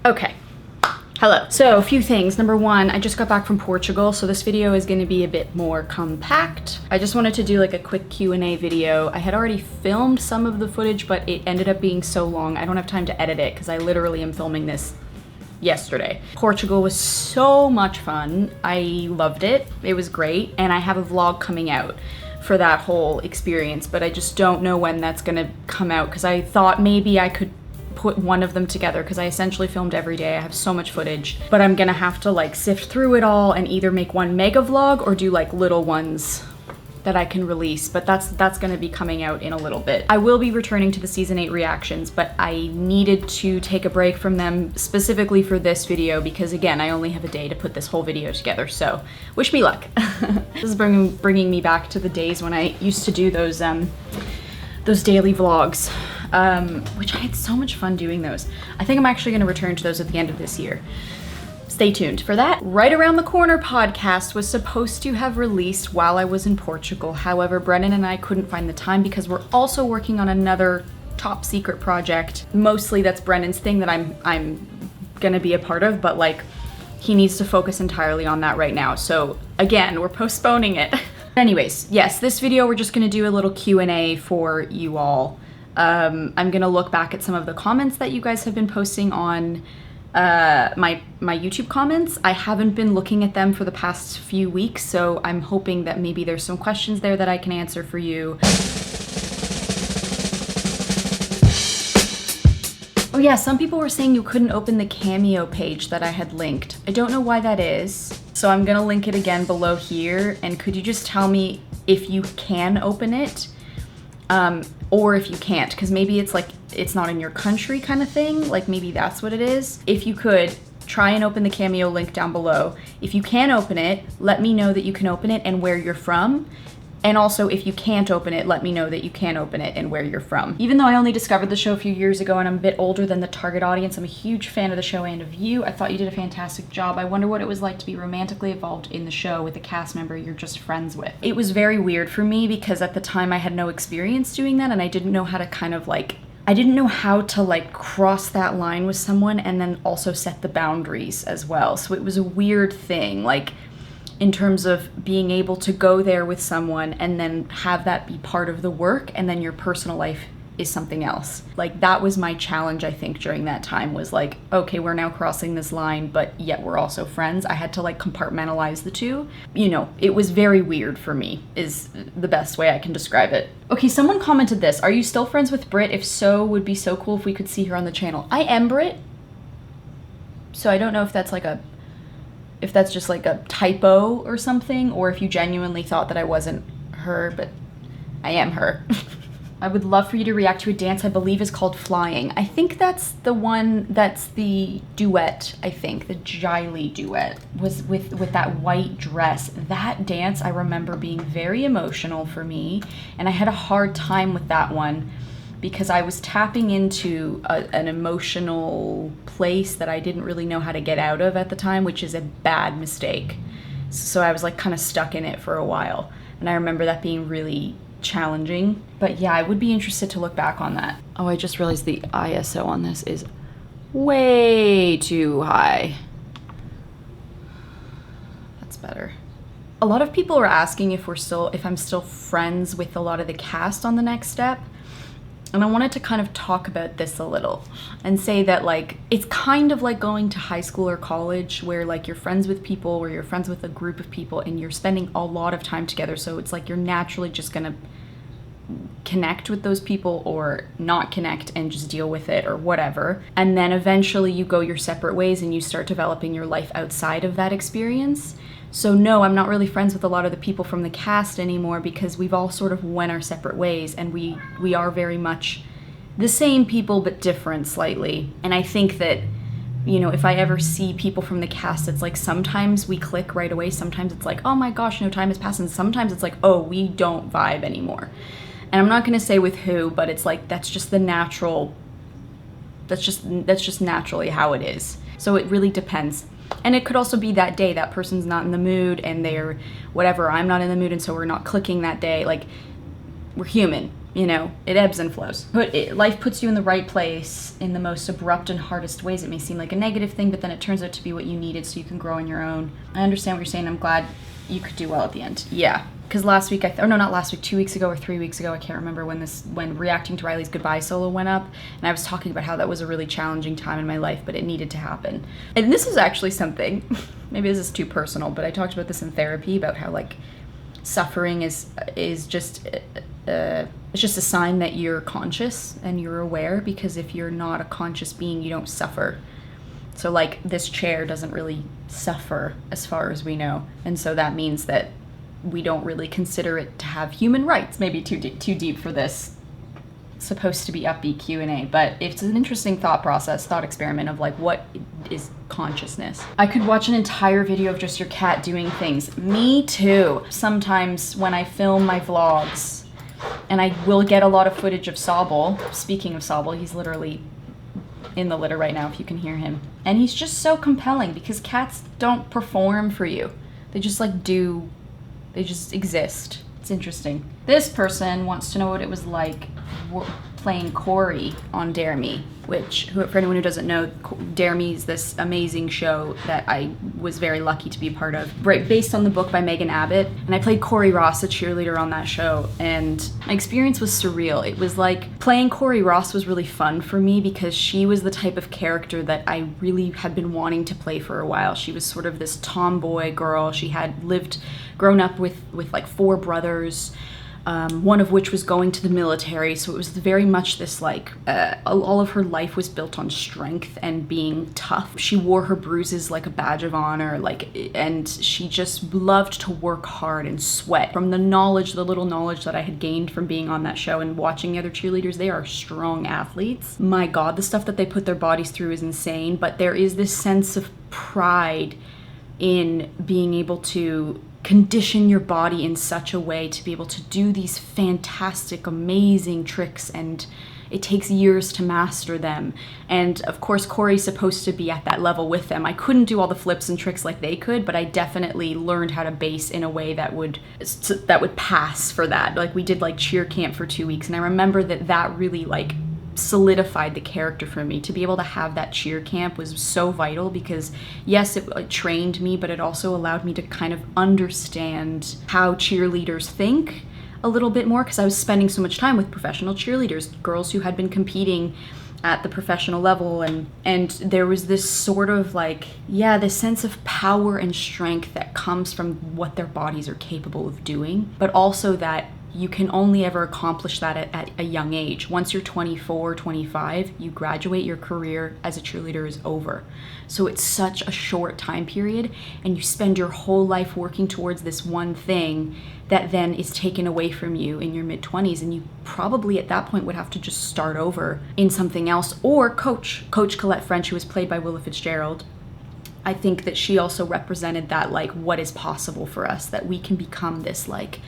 Okay. Hello. So a few things. Number one, I just got back from Portugal, so this video is going to be a bit more compact. I just wanted to do like a quick Q&A video. I had already filmed some of the footage, but it ended up being so long I don't have time to edit it because I literally am filming this yesterday. Portugal was so much fun. I loved it. It was great, and I have a vlog coming out for that whole experience, but I just don't know when that's gonna come out because I thought maybe I could put one of them together because I essentially filmed every day. I have so much footage, but I'm gonna have to like sift through it all and either make one mega vlog or do like little ones that I can release, but that's gonna be coming out in a little bit. I will be returning to the season 8 reactions, but I needed to take a break from them specifically for this video because again, I only have a day to put this whole video together, so wish me luck. This is bringing me back to the days when I used to do those daily vlogs. Which I had so much fun doing those. I think I'm actually gonna return to those at the end of this year. Stay tuned for that. Right Around the Corner podcast was supposed to have released while I was in Portugal. However, Brennan and I couldn't find the time because we're also working on another top secret project. Mostly that's Brennan's thing that I'm gonna be a part of, but like he needs to focus entirely on that right now. So again, we're postponing it. Anyways, yes, this video we're just gonna do a little Q&A for you all. I'm gonna look back at some of the comments that you guys have been posting on my YouTube comments. I haven't been looking at them for the past few weeks, so I'm hoping that maybe there's some questions there that I can answer for you. Oh yeah, some people were saying you couldn't open the Cameo page that I had linked. I don't know why that is, so I'm gonna link it again below here, and could you just tell me if you can open it? Or if you can't, because maybe it's like, it's not in your country kind of thing, like maybe that's what it is. If you could, try and open the Cameo link down below. If you can open it, let me know that you can open it and where you're from. And also, if you can't open it, let me know that you can open it and where you're from. Even though I only discovered the show a few years ago and I'm a bit older than the target audience, I'm a huge fan of the show and of you. I thought you did a fantastic job. I wonder what it was like to be romantically involved in the show with a cast member you're just friends with. It was very weird for me because at the time I had no experience doing that and I didn't know how to kind of like, I didn't know how to like cross that line with someone and then also set the boundaries as well. So it was a weird thing, like, in terms of being able to go there with someone and then have that be part of the work and then your personal life is something else. Like that was my challenge, I think, during that time was like, okay, we're now crossing this line, but yet we're also friends. I had to like compartmentalize the two. You know, it was very weird for me is the best way I can describe it. Okay, someone commented this. Are you still friends with Britt? If so, would be so cool if we could see her on the channel. I am Britt. So I don't know if that's like if that's just like a typo or something, or if you genuinely thought that I wasn't her, but I am her. I would love for you to react to a dance I believe is called Flying. I think that's the one, that's the duet, I think, the jlEMO duet, was with that white dress. That dance I remember being very emotional for me, and I had a hard time with that one because I was tapping into an emotional place that I didn't really know how to get out of at the time, which is a bad mistake. So I was like kind of stuck in it for a while. And I remember that being really challenging. But yeah, I would be interested to look back on that. Oh, I just realized the ISO on this is way too high. That's better. A lot of people are asking if I'm still friends with a lot of the cast on The Next Step. And I wanted to kind of talk about this a little and say that like, it's kind of like going to high school or college where like you're friends with people, or you're friends with a group of people and you're spending a lot of time together. So it's like, you're naturally just gonna connect with those people or not connect and just deal with it or whatever. And then eventually you go your separate ways and you start developing your life outside of that experience. So no, I'm not really friends with a lot of the people from the cast anymore because we've all sort of went our separate ways, and we are very much the same people but different slightly. And I think that, you know, if I ever see people from the cast, it's like sometimes we click right away, sometimes it's like, oh my gosh, no time has passed, and sometimes it's like, oh, we don't vibe anymore. And I'm not gonna say with who, but it's like that's just the natural, that's just naturally how it is. So it really depends. And it could also be that day that person's not in the mood and they're whatever, I'm not in the mood, and so we're not clicking that day. Like, we're human. You know, it ebbs and flows. But life puts you in the right place in the most abrupt and hardest ways. It may seem like a negative thing, but then it turns out to be what you needed so you can grow on your own. I understand what you're saying. I'm glad you could do well at the end. Yeah. Because last week, or no, not last week, 2 weeks ago or 3 weeks ago, I can't remember when reacting to Riley's goodbye solo went up, and I was talking about how that was a really challenging time in my life, but it needed to happen. And this is actually something, maybe this is too personal, but I talked about this in therapy, about how, like, suffering is just it's just a sign that you're conscious and you're aware, because if you're not a conscious being, you don't suffer. So, like, this chair doesn't really suffer as far as we know, and so that means that we don't really consider it to have human rights. Maybe too deep for this supposed to be upbeat Q&A, but it's an interesting thought experiment of, like, what is consciousness. I could watch an entire video of just your cat doing things. Me too. Sometimes when I film my vlogs, and I will get a lot of footage of Sobble. Speaking of Sobble, he's literally in the litter right now if you can hear him. And he's just so compelling because cats don't perform for you. They just, like, they just exist. It's interesting. This person wants to know what it was like playing Corey on Dare Me, for anyone who doesn't know, Dare Me is this amazing show that I was very lucky to be a part of, based on the book by Megan Abbott. And I played Corey Ross, a cheerleader on that show, and my experience was surreal. It was like, playing Corey Ross was really fun for me because she was the type of character that I really had been wanting to play for a while. She was sort of this tomboy girl. She had grown up with like 4 brothers, one of which was going to the military, so it was very much this, like, all of her life was built on strength and being tough. She wore her bruises like a badge of honor, and she just loved to work hard and sweat. From the little knowledge that I had gained from being on that show and watching the other cheerleaders, they are strong athletes. My God, the stuff that they put their bodies through is insane, but there is this sense of pride in being able to condition your body in such a way to be able to do these fantastic, amazing tricks, and it takes years to master them. And of course, Corey's supposed to be at that level with them. I couldn't do all the flips and tricks like they could, but I definitely learned how to base in a way that would pass for that. Like, we did, like, cheer camp for 2 weeks, and I remember that really, like, solidified the character for me. To be able to have that cheer camp was so vital because, yes, it trained me, but it also allowed me to kind of understand how cheerleaders think a little bit more, because I was spending so much time with professional cheerleaders, girls who had been competing at the professional level, and there was this sort of, like, this sense of power and strength that comes from what their bodies are capable of doing, but also that you can only ever accomplish that at a young age. Once you're 24, 25, you graduate, your career as a cheerleader is over. So it's such a short time period, and you spend your whole life working towards this one thing that then is taken away from you in your mid-20s, and you probably at that point would have to just start over in something else. Or Coach Colette French, who was played by Willa Fitzgerald, I think that she also represented that, like, what is possible for us, that we can become this, like,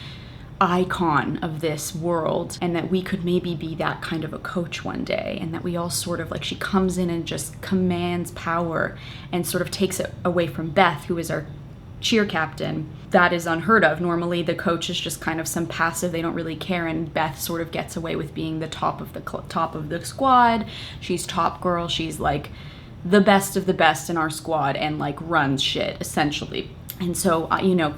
icon of this world, and that we could maybe be that kind of a coach one day, and that we all sort of, like, she comes in and just commands power and sort of takes it away from Beth, who is our cheer captain. That is unheard of. Normally the coach is just kind of some passive, they don't really care, and Beth sort of gets away with being the top of the squad. She's top girl, she's, like, the best of the best in our squad, and, like, runs shit essentially. And so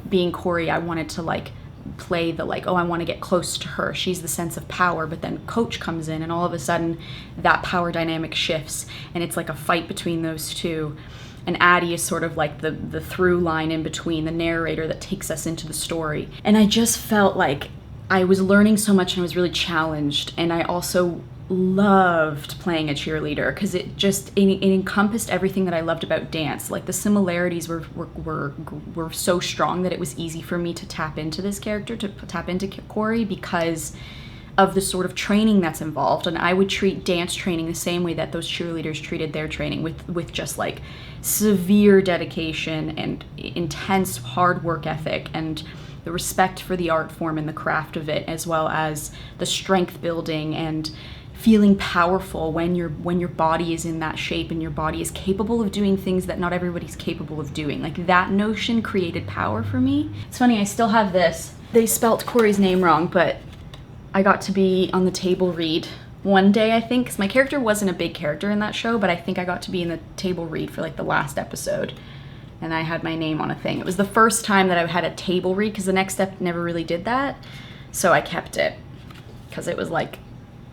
being Corey, I wanted to, like, play the, like, I want to get close to her. She's the sense of power, but then Coach comes in, and all of a sudden that power dynamic shifts, and it's like a fight between those two. And Addie is sort of like the through line in between, the narrator that takes us into the story. And I just felt like I was learning so much, and I was really challenged. And I also loved playing a cheerleader because it encompassed everything that I loved about dance. Like, the similarities were so strong that it was easy for me to tap into this character, to tap into Corey, because of the sort of training that's involved. And I would treat dance training the same way that those cheerleaders treated their training, with just, like, severe dedication and intense hard work ethic, and the respect for the art form and the craft of it, as well as the strength building and feeling powerful when your body is in that shape and your body is capable of doing things that not everybody's capable of doing. Like, that notion created power for me. It's funny, I still have this. They spelt Corey's name wrong, but I got to be on the table read one day, I think, because my character wasn't a big character in that show, but I think I got to be in the table read for like the last episode, and I had my name on a thing. It was the first time that I've had a table read, because the next step never really did that, so I kept it, because it was like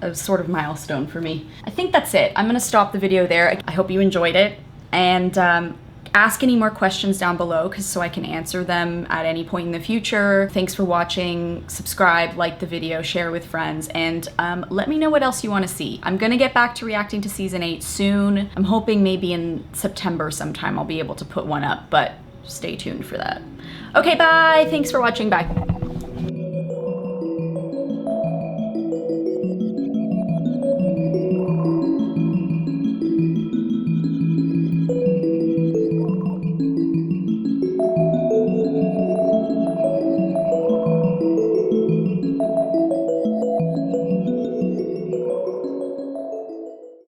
a sort of milestone for me. I think that's it. I'm gonna stop the video there. I hope you enjoyed it, and ask any more questions down below so I can answer them at any point in the future. Thanks for watching. Subscribe, like the video, share with friends, and let me know what else you want to see. I'm gonna get back to reacting to season 8 soon. I'm hoping maybe in September sometime I'll be able to put one up, but stay tuned for that. Okay, bye. Thanks for watching. Bye.